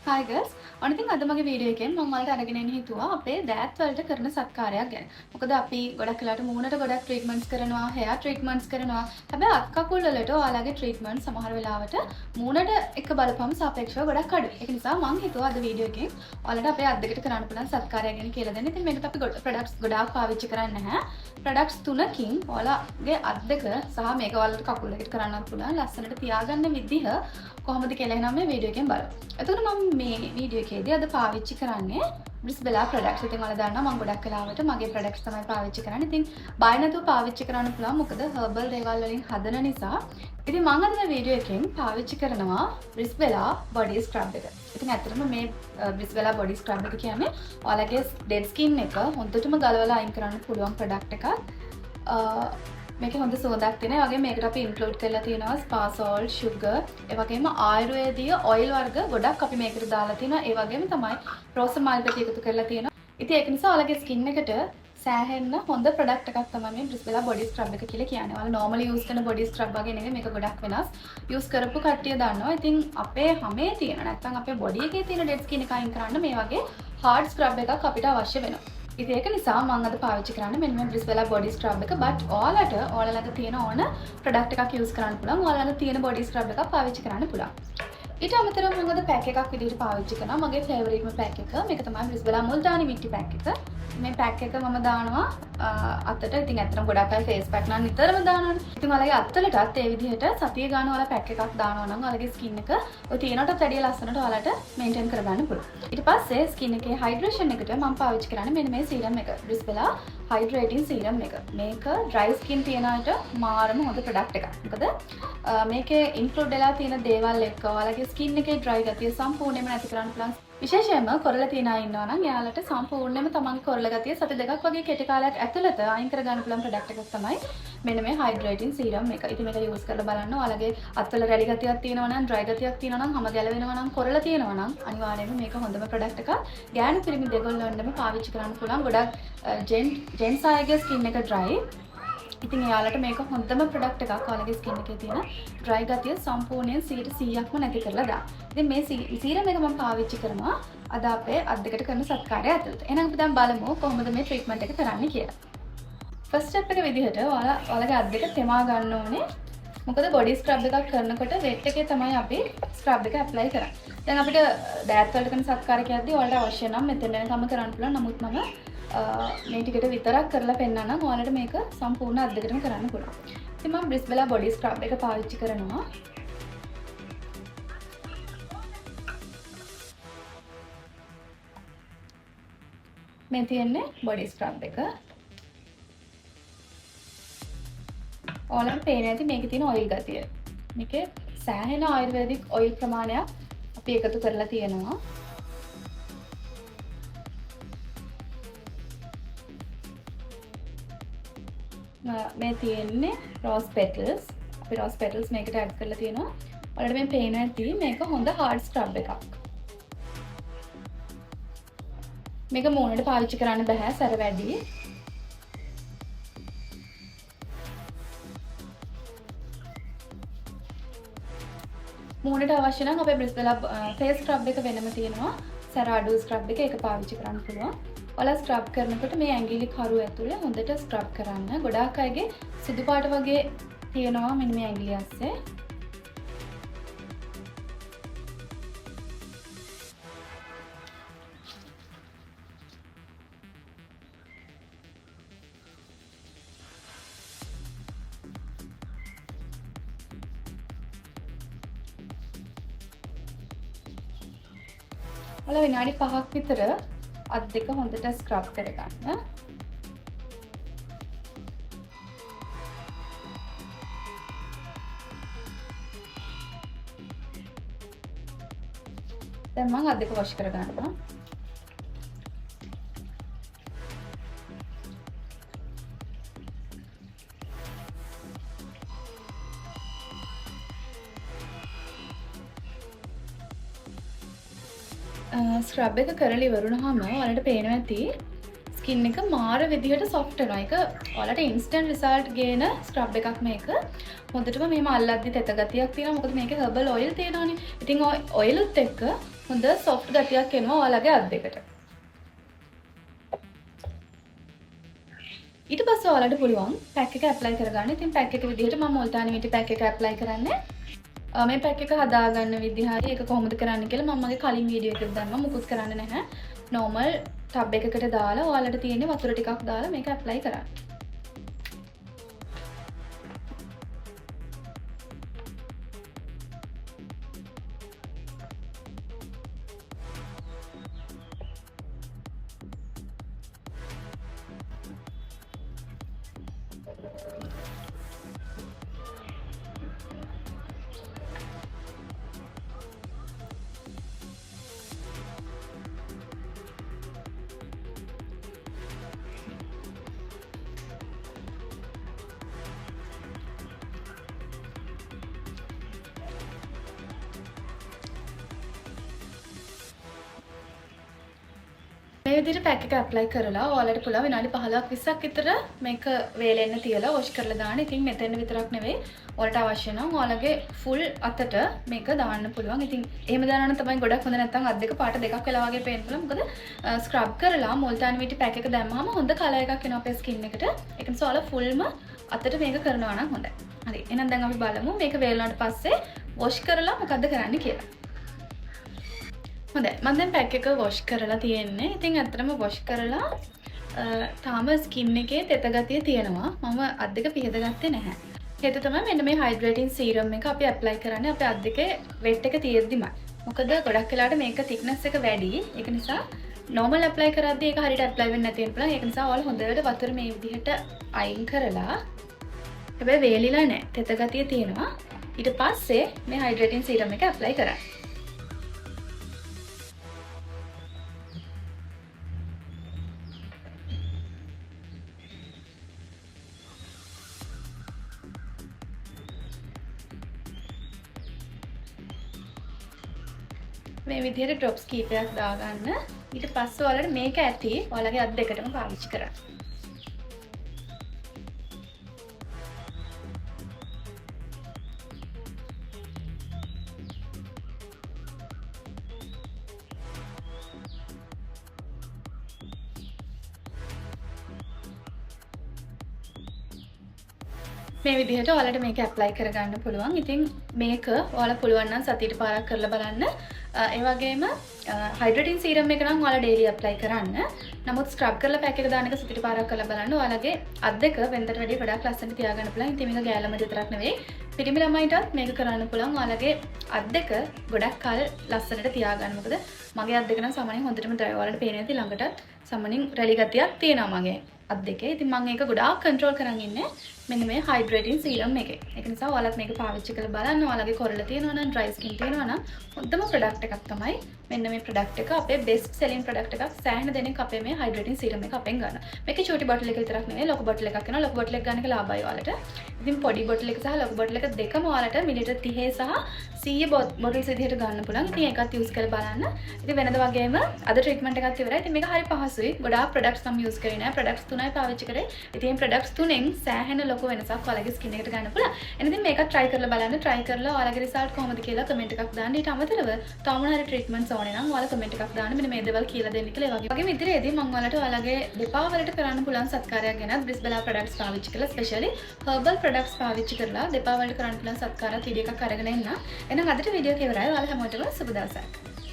Hi girls. අනිතින් අද මගේ video එකෙන් මම ඔයාලට අරගෙන එන්න හිතුවා අපේ දෑත් වලට කරන සත්කාරයක් ගැන. මොකද අපි ගොඩක් වෙලාට මූණට ගොඩක් ට්‍රීට්මන්ට්ස් කරනවා, හෙයාර් ට්‍රීට්මන්ට්ස් කරනවා. හැබැයි අත් කකුල් වලට ඔයාලගේ ට්‍රීට්මන්ට් සමහර වෙලාවට මූණට එක බලපෑම සාපේක්ෂව ගොඩක් අඩුයි. ඒක නිසා මම හිතුවා අද වීඩියෝ එකෙන් ඔයාලට අපේ අත් දෙකට කරන්න පුළුවන් සත්කාරයක් ගැන කියලා දෙන්න. ඉතින් මේකට අපි ප්‍රොඩක්ට්ස් ගොඩාක් පාවිච්චි කරන්නේ නැහැ. ප්‍රොඩක්ට්ස් තුනකින් ඔයාලගේ අත් දෙක සහ මේක ඔයාලට කකුල් දෙකට කරන්නත් පුළුවන්. ලස්සනට තියාගන්න විදිහ කොහොමද කියලා එහෙනම් මේ වීඩියෝ එකෙන් බලමු. එතකොට මම මේ වීඩියෝ එකේදී අද පාවිච්චි කරන්නේ බ්‍රිස්බෙලා ප්‍රොඩක්ට්ස්. ඉතින් ඔයාලා දන්නවා මම ගොඩක් වෙලාවට මගේ ප්‍රොඩක්ට්ස් තමයි පාවිච්චි කරන්නේ. ඉතින් බය නැතුව පාවිච්චි කරන්න පුළුවන්. මොකද හර්බල් දේවල් වලින් හදන නිසා. ඉතින් මම අද මේ වීඩියෝ එකෙන් පාවිච්චි කරනවා බ්‍රිස්බෙලා බොඩි ස්ක්‍රබ් එක. ඉතින් ඇත්තටම මේ බ්‍රිස්බෙලා බොඩි ස්ක්‍රබ් එක කියන්නේ ඔයාලගේ ඩෙඩ් ස්කින් එක හොඳටම ගලවලා අයින් කරන්න පුළුවන් ප්‍රොඩක්ට් එකක්. මේක හොඳ සුවඳක් තියෙනවා. ඒ වගේම මේකට අපි ඉන්ක්ලූඩ් කරලා තියෙනවා ස්පා සෝල්ට්, sugar, ඒ වගේම ආයුර්වේදීය ඔයිල් වර්ග ගොඩක් අපි මේකට දාලා තියෙනවා. ඒ වගේම තමයි රෝස මල් පැටි එකතු කරලා තියෙනවා. ඉතින් ඒක නිසා ඔයාලගේ ස්කින් එකට සෑහෙන්න හොඳ ප්‍රොඩක්ට් එකක් තමයි මේ බ්‍රිස්බෙලා බොඩි ස්ක්‍රබ් එක කියලා කියන්නේ. ඔයාලා normally use කරන බොඩි ස්ක්‍රබ් වගේ නෙවෙයි මේක ගොඩක් වෙනස්. use කරපු කට්ටිය දන්නවා. ඉතින් අපේ හැමේ තියෙන නැත්නම් අපේ බොඩි එකේ තියෙන ඩෙඩ් ස්කින් එක අයින් කරන්න මේ වගේ hard scrub එකක් අපිට අවශ්‍ය වෙනවා. ඉතින් ඒක නිසා මම අද පාවිච්චි කරන්නේ මෙන්න මේ බ්‍රිස්බෙලා බොඩි ස්ක්‍රබ් එක. බට් ඔයාලට තියෙන ඕන ප්‍රොඩක්ට් එකක් යූස් කරන්න පුළුවන්. ඔයාලට තියෙන බොඩි ස්ක්‍රබ් එකක් පාවිච්චි කරන්න පුළුවන්. ඊට අමතරව මම අද පැක් එකක් විදිහට පාවිච්චි කරනවා. මගේ ෆේවරිට්ම පැක් එක. මේක තමයි බ්‍රිස්බෙලා මුල්තානි මිටි පැක් එක. මේ පැක් එක මම දානවා අතට. ඉතින් ඇත්තටම ගොඩක් අය ෆේස් පැක් නම් නිතරම දානවනේ. ඉතින් ඔයාලගේ අත්වලටත් ඒ විදිහට සතිය ගන්න ඔයාලා පැක් එකක් දානවා නම් ඔයාලගේ ස්කින් එක ඔය තියෙනටත් වැඩිය ලස්සනට ඔයාලට මේන්ටේන් කරගන්න පුළුවන්. ඊට පස්සේ ස්කින් එකේ හයිඩ්‍රේෂන් එකට මම පාවිච්චි කරන්නේ මෙන්න මේ සීරම් එක. බ්‍රිස්බෙලා හයිඩ්‍රේටින් සීරම් එක. මේක ඩ්‍රයි ස්කින් තියන අයට මාරම හොඳ ප්‍රොඩක්ට් එකක්. මොකද මේකේ ඉන්ක්ලූඩ් වෙලා තියෙන දේවල් එක්ක ඔයාලගේ ස්කින් එකේ ඩ්‍රයි ගතිය සම්පූර්ණයෙන්ම නැති කරන්න පුළුවන්. විශේෂයෙන්ම කොරළ තියන අය ඉන්නවා නම් එයාලට සම්පූර්ණයෙන්ම තමන්ගේ කොරළ ගතිය සති දෙකක් වගේ කෙටි කාලයක් ඇතුළත අයින් කරගන්න පුළුවන් ප්‍රොඩක්ට් එකක් තමයි මෙන්න මේ හයිඩ්‍රේටින් සීරම් එක. ඉතින් මේක යූස් කරලා බලන්න. ඔයාලගේ අත්වල රැලි ගතියක් තියෙනවා නම්, ඩ්‍රයි ගතියක් තියෙනවා නම්, හැම ගැලවෙනවා නම්, කොරළ තියෙනවා නම් අනිවාර්යයෙන්ම මේක හොඳම ප්‍රොඩක්ට් එකක්. ගෑනු පිරිමි දෙගොල්ලන්ටම පාවිච්චි කරන්න පුළුවන්. ගොඩක් ජෙන්ට්ස් අයගේ ස්කින් එක ඩ්‍රයි. ඉතින් එයාලට මේක හොඳම ප්‍රොඩක්ට් එකක්. ඔයාලගේ ස්කින් එකේ තියෙන ඩ්‍රයි ගතිය සම්පූර්ණයෙන් 100%ක්ම නැති කරලා දාන්න. ඉතින් මේ සීරම් එක මම පාවිච්චි කරනවා අද අපේ අත් දෙකට කරන සත්කාරය ඇතුළත. එහෙනම් අපි දැන් බලමු කොහොමද මේ ට්‍රීට්මන්ට් එක කරන්නේ කියලා. ෆස්ට් ස්ටෙප් එක විදිහට ඔයාලගේ අත් දෙක තෙමා ගන්න ඕනේ. මොකද බොඩි ස්ක්‍රබ් එකක් කරනකොට වෙට් එකේ තමයි අපි ස්ක්‍රබ් එක ඇප්ලයි කරන්නේ. දැන් අපිට දෑත් වලට කරන සත්කාරයක් යද්දී ඔයාලට අවශ්‍ය නම් මෙතන වෙනකම් කරන්න පුළුවන්. නමුත් මම මේ ටිකට විතරක් කරලා පෙන්නන්නම්. ඔයාලට මේක සම්පූර්ණ අත් දෙකටම කරන්න පුළුවන්. ඉතින් මම බ්‍රිස්බෙලා බොඩි ස්ක්‍රබ් එක පාවිච්චි කරනවා. මේ තියෙන්නේ බොඩි ස්ක්‍රබ් එක. ඔයාලට පේන ඇති මේකේ තියෙන ඔයිල් ගතිය. මේකේ සෑහෙන ආයුර්වේදික් ඔයිල් ප්‍රමාණයක් අපි එකතු කරලා තියෙනවා. මේ තියෙන්නේ රෝස් පෙටල්ස්. අපි රෝස් පෙටල්ස් මේකට ඇඩ් කරලා තියෙනවා. ඔයාලට මේ පේන ඇති මේක හොඳ හાર્ඩ් ස්ක්‍රබ් එකක්. මේක මූණට පාවිච්චි කරන්න බෑ සැර වැඩි. මූණට අවශ්‍ය නම් අපේ බ්‍රිස්බෙලා ෆේස් ස්ක්‍රබ් එක වෙනම තියෙනවා. සැර අඩු ස්ක්‍රබ් එක ඒක පාවිච්චි කරන්න පුළුවන්. ඔයාලා ස්ක්‍රබ් කරනකොට මේ ඇඟිලි කරු ඇතුලේ හොඳට ස්ක්‍රබ් කරන්න. ගොඩාක් අයගේ සිදු පාට වගේ තියෙනවා මෙන්න මේ ඇඟිලි ඇස්සේ. ඔයාලා විනාඩි 5ක් විතර අත් දෙක හොඳට ස්ක්‍රබ් කරගන්න. දැන් මම අත් දෙක වොෂ් කරගන්නවා. ස්ක්‍රබ් එක කරලා ඉවරුනහම ඔයාලට පේනවා ඇති ස්කින් එක මාර විදිහට සොෆ්ට් වෙනවා. ඒක ඔයාලට ඉන්ස්ටන්ට් රිසල්ට් ගේන ස්ක්‍රබ් එකක් මේක. හොඳටම මෙහෙම අල්ලද්දි තෙත ගතියක් තියෙනවා. මොකද මේකේ හර්බල් ඔයිල් තියෙනවානේ. ඉතින් ඔය ඔයිලුත් එක්ක හොඳ සොෆ්ට් ගතියක් එනවා ඔයාලගේ අත් දෙකට. ඊට පස්සේ ඔයාලට පුළුවන් පැක් එක ඇප්ලයි කරගන්න. ඉතින් පැක් එක විදිහට මම මුල්තානි මිටි පැක් එක ඇප්ලයි කරන්නේ. මේ පැක් එක හදාගන්න විදිහ හරි ඒක කොහොමද කරන්න කියලා මම මගේ කලින් වීඩියෝ එකක දැම්මා. මුකුත් කරන්න නැහැ. normal ටබ් එකකට දාලා ඔයාලට තියෙන්නේ වතුර ටිකක් දාලා මේක ඇප්ලයි කරන්න. මේ විදිහට පැක් එක ඇප්ලයි කරලා ඔයාලට පුළුවන් විනාඩි 15ක් 20ක් විතර මේක වේලෙන්න තියලා වොෂ් කරලා දාන්න. ඉතින් මෙතෙන් විතරක් නෙවෙයි ඔයාලට අවශ්‍ය නම් ඔයාලගේ ෆුල් අතට මේක දාන්න පුළුවන්. ඉතින් එහෙම දානවා නම් තමයි ගොඩක් හොඳ. නැත්නම් අත් දෙක පාට දෙකක් වෙලා වගේ පේන්න පුළුවන්. මොකද ස්ක්‍රබ් කරලා මුල්තානි මිටි පැක් එක දැම්මම හොඳ කලර් එකක් එනවා අපේ ස්කින් එකට. ඒක නිසා ඔයාලා ෆුල්ම අතට මේක කරනවා නම් හොඳයි. හරි. එහෙනම් දැන් අපි බලමු මේක වේලුණාට පස්සේ වොෂ් කරලා මොකද්ද කරන්න කියලා. හොඳයි මම දැන් පැක් එක වොෂ් කරලා තියෙන්නේ. ඉතින් ඇත්තටම වොෂ් කරලා තාම ස්කින් එකේ තෙත ගතිය තියෙනවා. මම අත් දෙක පිහදගත්තේ නැහැ. හේතුව තමයි මෙන්න මේ හයිඩ්‍රේටින් සීරම් එක අපි ඇප්ලයි කරන්නේ අපේ අත් දෙකේ වෙට් එක තියෙද්දිමයි. මොකද ගොඩක් වෙලාවට මේක thickness එක වැඩි. ඒක නිසා normal apply කරද්දී ඒක හරියට apply වෙන්නේ නැති වෙන පුළුවන්. ඒක නිසා ඔයාලා හොඳට වතුර මේ විදිහට අයින් කරලා හැබැයි වේලිලා නැහැ. තෙත ගතිය තියෙනවා. ඊට පස්සේ මේ හයිඩ්‍රේටින් සීරම් එක ඇප්ලයි කරන්න. මේ විදිහට ඩ්‍රොප්ස් කීපයක් දාගන්න. ඊට පස්සේ ඔයාලට මේක ඇති ඔයාලගේ අත් දෙකටම පාවිච්චි කරන්න. මේ විදිහට ඔයාලට මේක ඇප්ලයි කරගන්න පුළුවන්. ඉතින් මේක ඔයාලා පුළුවන් නම් සතියට පාරක් කරලා බලන්න. ඒ වගේම හයිඩ්‍රේටින් සීරම් එක නම් ඔයාලා ඩේලි ඇප්ලයි කරන්න. නමුත් ස්ක්‍රබ් කරලා පැක් එක දාන එක සතියට පාරක් කරලා බලන්න. ඔයාලගේ අත් දෙක වෙනදට වැඩිය ගොඩක් ලස්සනට තියාගන්න පුළුවන්. ඉතින් මේක ගෑලම විතරක් නෙවෙයි පිරිමි ළමයිටත් මේක කරන්න පුළුවන්. ඔයාලගේ අත් දෙක ගොඩක් කල් ලස්සනට තියාගන්න. මොකද මගේ අත් දෙක නම් සාමාන්‍යයෙන් හොඳටම dry. ඔයාලට පේන්නේ නැති ළඟටත් සාමාන්‍යයෙන් රැලි ගතියක් තියෙනවා මගේ අත් දෙකේ. ඉතින් මම ඒක ගොඩාක් කන්ට්‍රෝල් කරන් ඉන්නේ මෙන්න මේ හයිඩ්‍රේටින් සීරම් එකේ. ඒක නිසා ඔයාලත් මේක පාවිච්චි කරලා බලන්න. ඔයාලගේ කොරළ තියෙනවා නම් dry skin තියෙනවා නම් හොඳම ප්‍රොඩක්ට් එකක් තමයි මෙන්න මේ ප්‍රොඩක්ට් එක. අපේ best selling ප්‍රොඩක්ට් එකක්. සෑහෙන දෙනෙක් අපේ මේ හයිඩ්‍රේටින් සීරම් එක අපෙන් ගන්නවා. මේකේ චූටි බොටල් එක විතරක් නෙවෙයි ලොකු බොටල් එකක් එනවා. ලොකු බොටල් එක ගන්න එක ලාභයි ඔයාලට. ඉතින් පොඩි බොටල් එක සහ ලොකු බොටල් එක දෙකම ඔයාලට මිලිලිටර් 30 සහ 100 බොටල්ස් විදිහට ගන්න පුළුවන්. ඉතින් ඒකත් යූස් කරලා බලන්න. ඉතින් වෙනද වගේම අද ට්‍රීට්මන්ට් එකත් ඉවරයි. ඉතින් මේක හරි පහසුයි. ගොඩාක් ප්‍රොඩක්ට්ස් නම් යූස් කරේ නෑ. ප්‍රොඩක්ට්ස් තුනයි පාවිච්චි කරේ. ඉතින් මේ ප්‍රොඩක්ට්ස් තුනෙන් සෑහෙන ලොකු වෙනසක් ඔයාලගේ ස්කින් එකට ගන්න පුළුවන්. එහෙනම් මේක try කරලා බලන්න. try කරලා ඔයාලගේ රිසල්ට් කොහොමද කියලා කමෙන්ට් එකක් දාන්න. ඊට අමතරව තව මොන හරි ට්‍රීට්මන්ට්ස් ඕනේ නම් ඔයාලා කමෙන්ට් එකක් දාන්න. මෙන්න මේ දේවල් කියලා දෙන්න කියලා. ඒ වගේම ඉදිරියේදී මම ඔයාලට ඔයාලගේ දෙපා වලට කරන්න පුළුවන් සත්කාරයක් ගැන බ්‍රිස්බෙලා ප්‍රොඩක්ට්ස් පාවිච්චි කරලා ස්පෙෂලි හර්බල් ප්‍රොඩක්ට්ස් පාවිච්චි කරලා දෙපා වලට කරන්න පුළුවන් සත්කාරයක් වීඩියෝ එකක් අරගෙන එන්න. එහෙනම් අදට වීඩියෝ එක ඉවරයි. ඔයාලා හැමෝටම සුබ දවසක්.